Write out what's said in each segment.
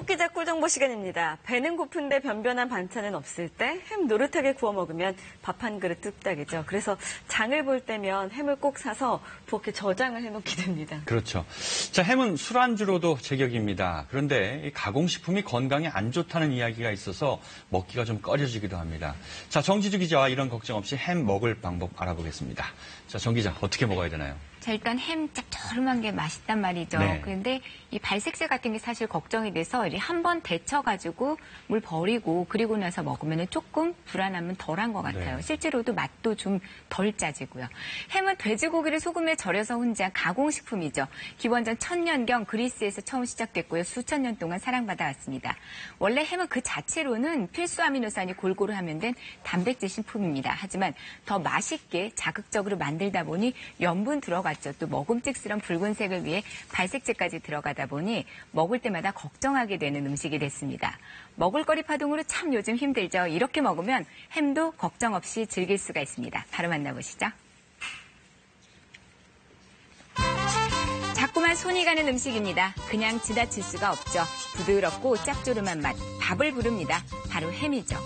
톡기자 꿀정보 시간입니다. 배는 고픈데 변변한 반찬은 없을 때 햄 노릇하게 구워 먹으면 밥 한 그릇 뚝딱이죠. 그래서 장을 볼 때면 햄을 꼭 사서 부엌에 저장을 해놓게 됩니다. 그렇죠. 자, 햄은 술안주로도 제격입니다. 그런데 이 가공식품이 건강에 안 좋다는 이야기가 있어서 먹기가 좀 꺼려지기도 합니다. 자, 정지주 기자와 이런 걱정 없이 햄 먹을 방법 알아보겠습니다. 자, 정 기자, 어떻게 먹어야 되나요? 자, 일단 햄 짭조름한 게 맛있단 말이죠. 네. 그런데 이 발색제 같은 게 사실 걱정이 돼서 한 번 데쳐가지고 물 버리고 그리고 나서 먹으면 조금 불안함은 덜한 것 같아요. 네. 실제로도 맛도 좀 덜 짜지고요. 햄은 돼지고기를 소금에 절여서 혼자 가공식품이죠. 기원전 1000년경 그리스에서 처음 시작됐고요. 수천 년 동안 사랑받아 왔습니다. 원래 햄은 그 자체로는 필수 아미노산이 골고루 함유된 단백질 식품입니다. 하지만 더 맛있게 자극적으로 만들다 보니 염분 들어갔죠. 또 먹음직스러운 붉은색을 위해 발색제까지 들어가다 보니 먹을 때마다 걱정하게 되는 음식이 됐습니다. 먹을거리 파동으로 참 요즘 힘들죠. 이렇게 먹으면 햄도 걱정 없이 즐길 수가 있습니다. 바로 만나보시죠. 자꾸만 손이 가는 음식입니다. 그냥 지나칠 수가 없죠. 부드럽고 짭조름한 맛, 밥을 부릅니다. 바로 햄이죠.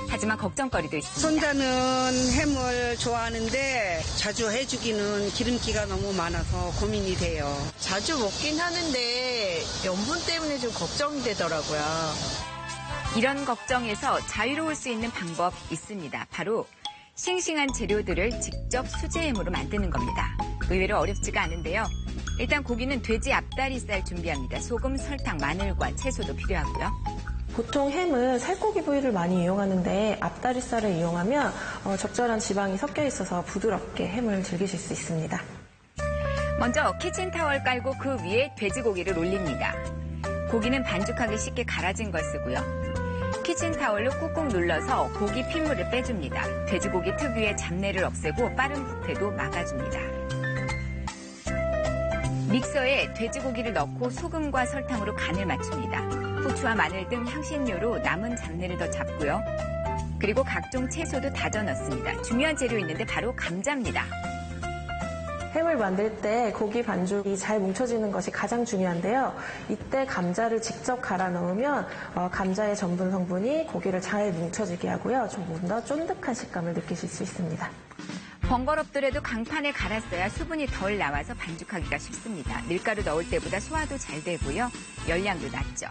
하지만 걱정거리도 있습니다. 손자는 햄을 좋아하는데 자주 해주기는 기름기가 너무 많아서 고민이 돼요. 자주 먹긴 하는데 염분 때문에 좀 걱정이 되더라고요. 이런 걱정에서 자유로울 수 있는 방법 있습니다. 바로 싱싱한 재료들을 직접 수제햄으로 만드는 겁니다. 의외로 어렵지가 않은데요. 일단 고기는 돼지 앞다리살 준비합니다. 소금, 설탕, 마늘과 채소도 필요하고요. 보통 햄은 살코기 부위를 많이 이용하는데 앞다리살을 이용하면 적절한 지방이 섞여 있어서 부드럽게 햄을 즐기실 수 있습니다. 먼저 키친타월 깔고 그 위에 돼지고기를 올립니다. 고기는 반죽하기 쉽게 갈아진 걸 쓰고요. 키친타월로 꾹꾹 눌러서 고기 핏물을 빼줍니다. 돼지고기 특유의 잡내를 없애고 빠른 부패도 막아줍니다. 믹서에 돼지고기를 넣고 소금과 설탕으로 간을 맞춥니다. 후추와 마늘 등 향신료로 남은 잡내를 더 잡고요. 그리고 각종 채소도 다져 넣습니다. 중요한 재료 있는데 바로 감자입니다. 햄을 만들 때 고기 반죽이 잘 뭉쳐지는 것이 가장 중요한데요. 이때 감자를 직접 갈아 넣으면 감자의 전분 성분이 고기를 잘 뭉쳐지게 하고요. 조금 더 쫀득한 식감을 느끼실 수 있습니다. 번거롭더라도 강판에 갈았어야 수분이 덜 나와서 반죽하기가 쉽습니다. 밀가루 넣을 때보다 소화도 잘 되고요. 열량도 낮죠.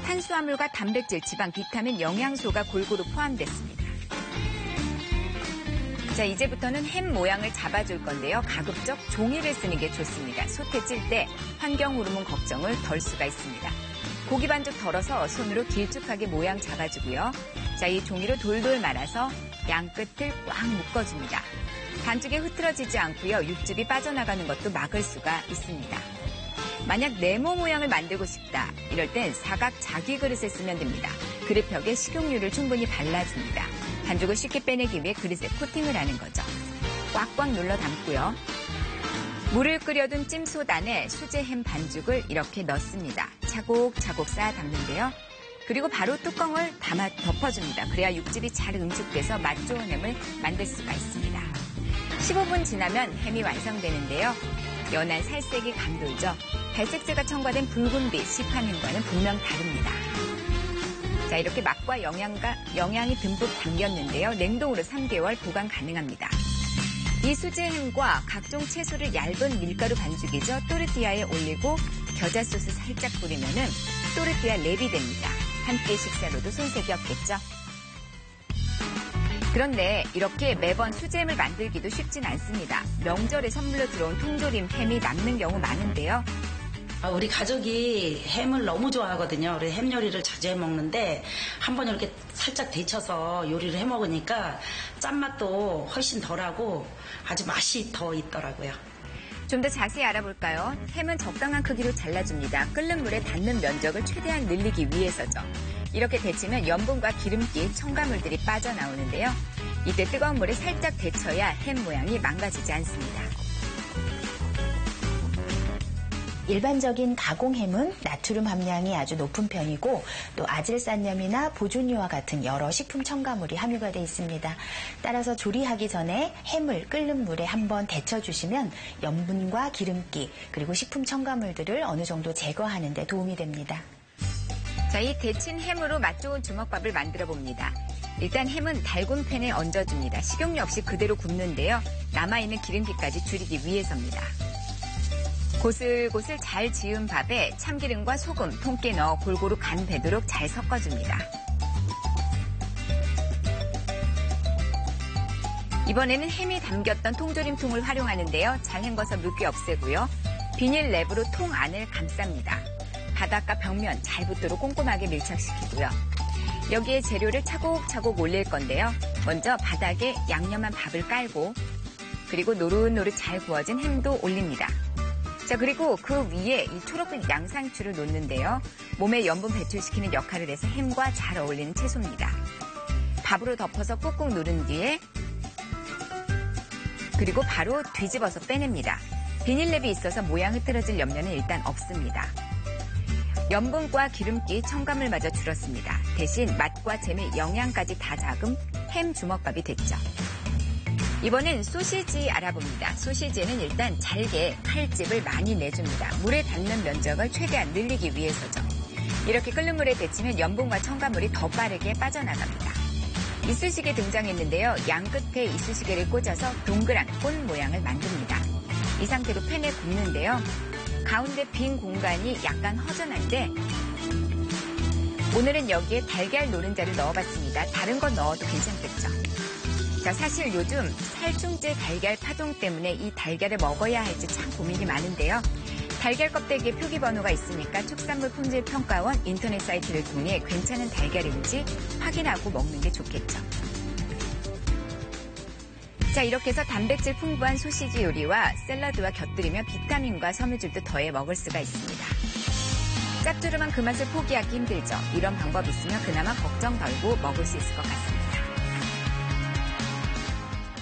탄수화물과 단백질, 지방, 비타민, 영양소가 골고루 포함됐습니다. 자, 이제부터는 햄 모양을 잡아줄 건데요. 가급적 종이를 쓰는 게 좋습니다. 솥에 찔 때 환경 호르몬 걱정을 덜 수가 있습니다. 고기 반죽 덜어서 손으로 길쭉하게 모양 잡아주고요. 자, 이 종이로 돌돌 말아서 양 끝을 꽉 묶어줍니다. 반죽에 흐트러지지 않고요. 육즙이 빠져나가는 것도 막을 수가 있습니다. 만약 네모 모양을 만들고 싶다. 이럴 땐 사각 자기 그릇을 쓰면 됩니다. 그릇 벽에 식용유를 충분히 발라줍니다. 반죽을 쉽게 빼내기 위해 그릇에 코팅을 하는 거죠. 꽉꽉 눌러 담고요. 물을 끓여둔 찜솥 안에 수제 햄 반죽을 이렇게 넣습니다. 차곡차곡 쌓아 담는데요. 그리고 바로 뚜껑을 담아 덮어줍니다. 그래야 육즙이 잘 응축돼서 맛 좋은 햄을 만들 수가 있습니다. 15분 지나면 햄이 완성되는데요. 연한 살색이 감돌죠. 발색제가 첨가된 붉은빛 시판햄과는 분명 다릅니다. 자, 이렇게 맛과 영양이 듬뿍 담겼는데요. 냉동으로 3개월 보관 가능합니다. 이 수제햄과 각종 채소를 얇은 밀가루 반죽이죠. 또르띠아에 올리고 겨자 소스 살짝 뿌리면은 또르띠아 랩이 됩니다. 한 끼 식사로도 손색이 없겠죠. 그런데 이렇게 매번 수제햄을 만들기도 쉽진 않습니다. 명절에 선물로 들어온 통조림 햄이 남는 경우 많은데요. 우리 가족이 햄을 너무 좋아하거든요. 우리 햄 요리를 자주 해 먹는데 한번 이렇게 살짝 데쳐서 요리를 해 먹으니까 짠맛도 훨씬 덜하고 아주 맛이 더 있더라고요. 좀 더 자세히 알아볼까요? 햄은 적당한 크기로 잘라줍니다. 끓는 물에 닿는 면적을 최대한 늘리기 위해서죠. 이렇게 데치면 염분과 기름기, 첨가물들이 빠져나오는데요. 이때 뜨거운 물에 살짝 데쳐야 햄 모양이 망가지지 않습니다. 일반적인 가공햄은 나트륨 함량이 아주 높은 편이고 또 아질산염이나 보존료와 같은 여러 식품 첨가물이 함유가 되어 있습니다. 따라서 조리하기 전에 햄을 끓는 물에 한번 데쳐주시면 염분과 기름기 그리고 식품 첨가물들을 어느 정도 제거하는 데 도움이 됩니다. 자, 이 데친 햄으로 맛 좋은 주먹밥을 만들어 봅니다. 일단 햄은 달군 팬에 얹어줍니다. 식용유 없이 그대로 굽는데요. 남아있는 기름기까지 줄이기 위해서입니다. 고슬고슬 잘 지은 밥에 참기름과 소금, 통깨 넣어 골고루 간 배도록 잘 섞어줍니다. 이번에는 햄이 담겼던 통조림통을 활용하는데요. 잘 헹궈서 물기 없애고요. 비닐 랩으로 통 안을 감쌉니다. 바닥과 벽면 잘 붙도록 꼼꼼하게 밀착시키고요. 여기에 재료를 차곡차곡 올릴 건데요. 먼저 바닥에 양념한 밥을 깔고 그리고 노릇노릇 잘 구워진 햄도 올립니다. 자, 그리고 그 위에 이 초록빛 양상추를 놓는데요. 몸에 염분 배출시키는 역할을 해서 햄과 잘 어울리는 채소입니다. 밥으로 덮어서 꾹꾹 누른 뒤에 그리고 바로 뒤집어서 빼냅니다. 비닐랩이 있어서 모양 흐트러질 염려는 일단 없습니다. 염분과 기름기, 첨가물마저 줄었습니다. 대신 맛과 재미, 영양까지 다 잡은 햄 주먹밥이 됐죠. 이번엔 소시지 알아봅니다. 소시지는 일단 잘게 칼집을 많이 내줍니다. 물에 닿는 면적을 최대한 늘리기 위해서죠. 이렇게 끓는 물에 데치면 염분과 첨가물이 더 빠르게 빠져나갑니다. 이쑤시개 등장했는데요. 양 끝에 이쑤시개를 꽂아서 동그란 꽃 모양을 만듭니다. 이 상태로 팬에 굽는데요. 가운데 빈 공간이 약간 허전한데 오늘은 여기에 달걀 노른자를 넣어봤습니다. 다른 건 넣어도 괜찮겠죠. 자, 사실 요즘 살충제 달걀 파동 때문에 이 달걀을 먹어야 할지 참 고민이 많은데요. 달걀 껍데기에 표기번호가 있으니까 축산물 품질평가원 인터넷 사이트를 통해 괜찮은 달걀인지 확인하고 먹는 게 좋겠죠. 자, 이렇게 해서 단백질 풍부한 소시지 요리와 샐러드와 곁들이며 비타민과 섬유질도 더해 먹을 수가 있습니다. 짭조름한 그 맛을 포기하기 힘들죠. 이런 방법 있으면 그나마 걱정 덜고 먹을 수 있을 것 같습니다.